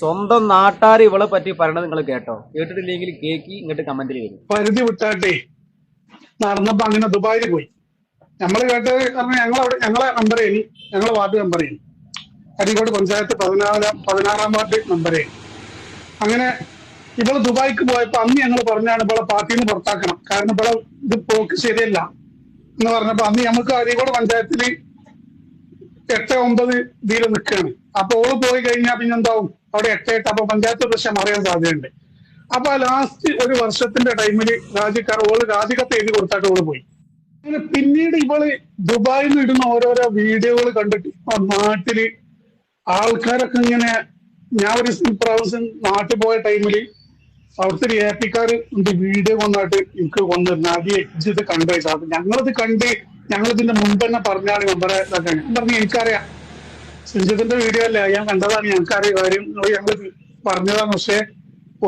സ്വന്തം നാട്ടാർ ഇവളെ പറ്റി പറയണത് നിങ്ങൾ കേട്ടോ? കേട്ടിട്ടില്ലെങ്കിൽ കേക്ക് ഇങ്ങോട്ട് കമന്റിൽ വരും. പരിധി വിട്ടാട്ടെ നടന്നപ്പോ അങ്ങനെ ദുബായിൽ പോയി. നമ്മള് കേട്ടത് കാരണം ഞങ്ങളെ മെമ്പറേനി, ഞങ്ങളെ വാർഡ് മെമ്പറേനി, അരീക്കോട് പഞ്ചായത്ത് 16 വാർഡ് മെമ്പറേനി. അങ്ങനെ ഇവള് ദുബായിക്ക് പോയപ്പോ അന്ന് ഞങ്ങൾ പറഞ്ഞാണ് ഇവളെ പാർട്ടിയിൽ നിന്ന് പുറത്താക്കണം, കാരണം ഇവളെ ഇത് പോക്ക് ശരിയല്ല എന്ന് പറഞ്ഞപ്പോ അന്ന് നമുക്ക് അരീക്കോട് പഞ്ചായത്തില് 8-9 ഇതിൽ നിൽക്കുകയാണ്. അപ്പൊ ഓള് പോയി കഴിഞ്ഞാൽ പിന്നെ എന്താവും, അവിടെ 8-8. അപ്പൊ പഞ്ചായത്ത് പ്രശ്നം അറിയാൻ സാധ്യതയുണ്ട്. അപ്പൊ ലാസ്റ്റ് ഒരു വർഷത്തിന്റെ ടൈമില് ഓള് രാജിക്കത്ത് എഴുതി കൊടുത്തായിട്ട് ഓള് പോയി. അങ്ങനെ പിന്നീട് ഇവള് ദുബായിൽ നിന്ന് ഇടുന്ന ഓരോരോ വീഡിയോകൾ കണ്ടിട്ട് നാട്ടില് ആൾക്കാരൊക്കെ ഇങ്ങനെ, ഞാൻ ഒരു പ്രാവശ്യം നാട്ടിൽ പോയ ടൈമില് അവിടുത്തെ ഒരു ഏപ്പിക്കാര് വീഡിയോ കൊണ്ടായിട്ട് എനിക്ക് കൊണ്ടുവരുന്ന ആദ്യം ഇത് കണ്ടു. അപ്പൊ ഞങ്ങളിത് കണ്ട് ഞങ്ങളിതിന്റെ മുമ്പ് തന്നെ പറഞ്ഞാണ് മെമ്പറെ ഇതൊക്കെ. ഞാൻ പറഞ്ഞു എനിക്കറിയാം സുജിത്തിന്റെ വീഡിയോ അല്ലേ, ഞാൻ കണ്ടതാണ്, ഞങ്ങൾക്കറിയാം കാര്യം, ഞങ്ങൾ പറഞ്ഞതാണ്, പക്ഷെ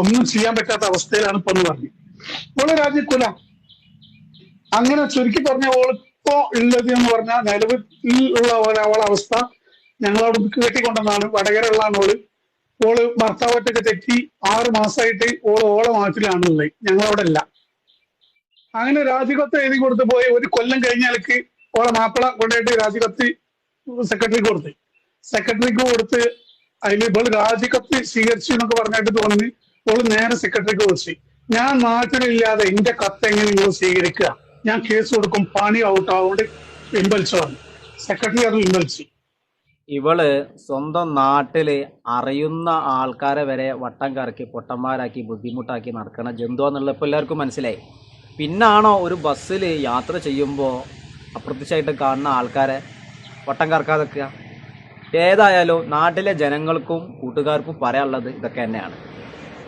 ഒന്നും ചെയ്യാൻ പറ്റാത്ത അവസ്ഥയിലാണ് ഇപ്പൊ എന്ന് പറഞ്ഞു. ഓള് രാജിക്കൂല. അങ്ങനെ ചുരുക്കി പറഞ്ഞ ഓളിപ്പോ ഉള്ളത് എന്ന് പറഞ്ഞാൽ നിലവിൽ ഉള്ള അവളെ അവസ്ഥ ഞങ്ങളവിടെ കെട്ടിക്കൊണ്ടെന്നാണ്. വടകരയുള്ളതാണ് ഓള് ഭർത്താവറ്റൊക്കെ തെറ്റി 6 മാസമായിട്ട് ഓളെ നാട്ടിലാണുള്ളത്, ഞങ്ങളവിടെ അല്ല. അങ്ങനെ രാജിക്കത്ത് എഴുതി കൊടുത്ത് പോയി. ഒരു കൊല്ലം കഴിഞ്ഞാലേക്ക് ഓളെ മാപ്പിള കൊണ്ടുപോയിട്ട് രാജിക്കത്ത് സെക്രട്ടറിക്ക് കൊടുത്ത് അതിൽ ഇവള് രാജിക്കത്ത് സ്വീകരിച്ചു എന്നൊക്കെ പറഞ്ഞിട്ട് തോന്നി ഓള് നേരെ സെക്രട്ടറിക്ക് വിളിച്ചു, ഞാൻ നാട്ടിലില്ലാതെ എന്റെ കത്ത് എങ്ങനെ നിങ്ങൾ സ്വീകരിക്കുക, ഞാൻ കേസ് കൊടുക്കും, പണി ഔട്ട് ആവുകൊണ്ട് പിൻവലിച്ചു പറഞ്ഞു. സെക്രട്ടറി അത് പിൻവലിച്ചു. ഇവള് സ്വന്തം നാട്ടില് അറിയുന്ന ആൾക്കാരെ വരെ വട്ടം കറക്കി പൊട്ടന്മാരാക്കി ബുദ്ധിമുട്ടാക്കി നടക്കണ ജന്തു എന്നുള്ള ഇപ്പം എല്ലാവർക്കും മനസ്സിലായി. പിന്നാണോ ഒരു ബസ്സിൽ യാത്ര ചെയ്യുമ്പോൾ അപ്രത്യക്ഷമായിട്ട് കാണുന്ന ആൾക്കാരെ വട്ടം കറക്കാതെ വെക്കുക? ഏതായാലും നാട്ടിലെ ജനങ്ങൾക്കും കൂട്ടുകാർക്കും പറയാനുള്ളത് ഇതൊക്കെ തന്നെയാണ്.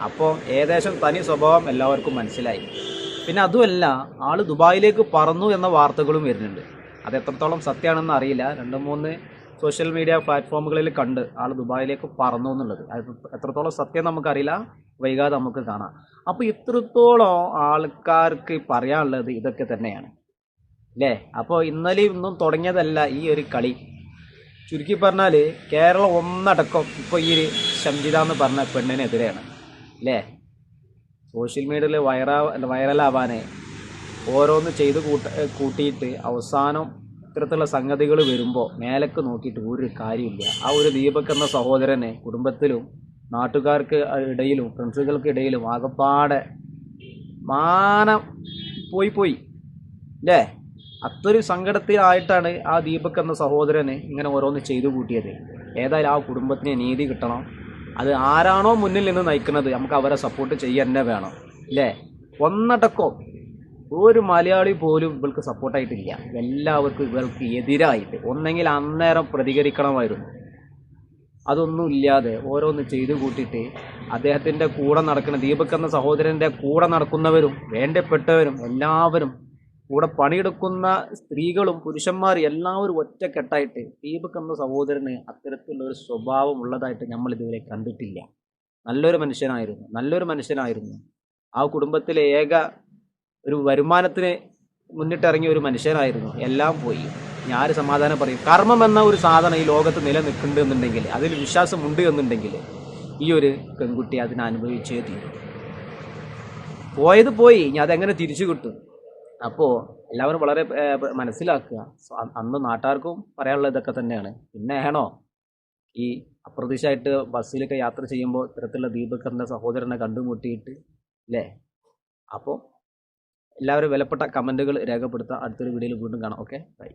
അപ്പോൾ ഏകദേശം തനി സ്വഭാവം എല്ലാവർക്കും മനസ്സിലായി. പിന്നെ അതുമല്ല, ആൾ ദുബായിലേക്ക് പറന്നു എന്ന വാർത്തകളും വരുന്നുണ്ട്. അത് എത്രത്തോളം സത്യമാണെന്ന് അറിയില്ല. 2-3 സോഷ്യൽ മീഡിയ പ്ലാറ്റ്ഫോമുകളിൽ കണ്ട് ആൾ ദുബായിലേക്ക് പറന്നു എന്നുള്ളത്. അത് എത്രത്തോളം സത്യം നമുക്കറിയില്ല, വൈകാതെ നമുക്ക് കാണാം. അപ്പോൾ ഇത്രത്തോളം ആൾക്കാർക്ക് പറയാനുള്ളത് ഇതൊക്കെ തന്നെയാണ് അല്ലേ? അപ്പോൾ ഇന്നലെയും ഇന്നും തുടങ്ങിയതല്ല ഈ ഒരു കളി. ചുരുക്കി പറഞ്ഞാൽ കേരളം ഒന്നടക്കം ഇപ്പോൾ ഈ ഒരു ഷംജിത എന്ന് പറഞ്ഞ പെണ്ണിനെതിരെയാണ് അല്ലേ? സോഷ്യൽ മീഡിയയിൽ വൈറലാവാനെ ഓരോന്ന് ചെയ്ത് കൂട്ടിയിട്ട് അവസാനം ഇത്തരത്തിലുള്ള സംഗതികൾ വരുമ്പോൾ മേലക്ക് നോക്കിയിട്ട് ഒരു കാര്യമില്ല. ആ ഒരു ദീപക് എന്ന സഹോദരനെ കുടുംബത്തിലും നാട്ടുകാർക്ക് ഇടയിലും ഫ്രണ്ട്സുകൾക്ക് ഇടയിലും ആകപ്പാടെ മാനം പോയി അല്ലേ? അത്രയും സങ്കടത്തിലായിട്ടാണ് ആ ദീപക് എന്ന സഹോദരന് ഇങ്ങനെ ഓരോന്ന് ചെയ്തു കൂട്ടിയത്. ഏതായാലും ആ കുടുംബത്തിന് നീതി കിട്ടണം. അത് ആരാണോ മുന്നിൽ നിന്ന് നയിക്കുന്നത് നമുക്ക് അവരെ സപ്പോർട്ട് ചെയ്യാൻ തന്നെ വേണം അല്ലേ? ഒന്നടക്കം ഒരു മലയാളി പോലും ഇവൾക്ക് സപ്പോർട്ടായിട്ടില്ല. എല്ലാവർക്കും ഇവൾക്ക് എതിരായിട്ട് ഒന്നെങ്കിൽ അന്നേരം പ്രതികരിക്കണമായിരുന്നു. അതൊന്നും ഇല്ലാതെ ഓരോന്ന് ചെയ്തു കൂട്ടിയിട്ട് അദ്ദേഹത്തിൻ്റെ കൂടെ നടക്കുന്ന ദീപക് എന്ന സഹോദരൻ്റെ കൂടെ നടക്കുന്നവരും വേണ്ടപ്പെട്ടവരും എല്ലാവരും കൂടെ പണിയെടുക്കുന്ന സ്ത്രീകളും പുരുഷന്മാരും എല്ലാവരും ഒറ്റക്കെട്ടായിട്ട് ദീപക് എന്ന സഹോദരന് അത്തരത്തിലുള്ള ഒരു സ്വഭാവം ഉള്ളതായിട്ട് നമ്മൾ ഇതുവരെ കണ്ടിട്ടില്ല. നല്ലൊരു മനുഷ്യനായിരുന്നു. ആ കുടുംബത്തിലെ ഏക ഒരു വരുമാനത്തിന് മുന്നിട്ടിറങ്ങിയ ഒരു മനുഷ്യനായിരുന്നു. എല്ലാം പോയി. ഞാൻ സമാധാനം പറയും, കർമ്മം എന്ന ഒരു സാധനം ഈ ലോകത്ത് നിലനിൽക്കുന്നുണ്ട് എന്നുണ്ടെങ്കിൽ, അതിൽ വിശ്വാസമുണ്ട് എന്നുണ്ടെങ്കിൽ ഈ ഒരു പെൺകുട്ടി അതിനെ അനുഭവിച്ചേ തീരും. പോയത് പോയി, ഇനി അതെങ്ങനെ തിരിച്ചു കിട്ടും? അപ്പോൾ എല്ലാവരും വളരെ മനസ്സിലാക്കുക. അന്ന് നാട്ടുകാർക്കും പറയാനുള്ളത് ഇതൊക്കെ തന്നെയാണ്. പിന്നെ ആണോ ഈ അപ്രതീക്ഷിതമായിട്ട് ബസ്സിലൊക്കെ യാത്ര ചെയ്യുമ്പോൾ ഇത്തരത്തിലുള്ള ദീപകറിൻ്റെ സഹോദരനെ കണ്ടുമുട്ടിയിട്ട് അല്ലേ? അപ്പോൾ എല്ലാവരും വിലപ്പെട്ട കമൻറ്റുകൾ രേഖപ്പെടുത്തുക. അടുത്തൊരു വീഡിയോയിൽ വീണ്ടും കാണാം. Okay, by.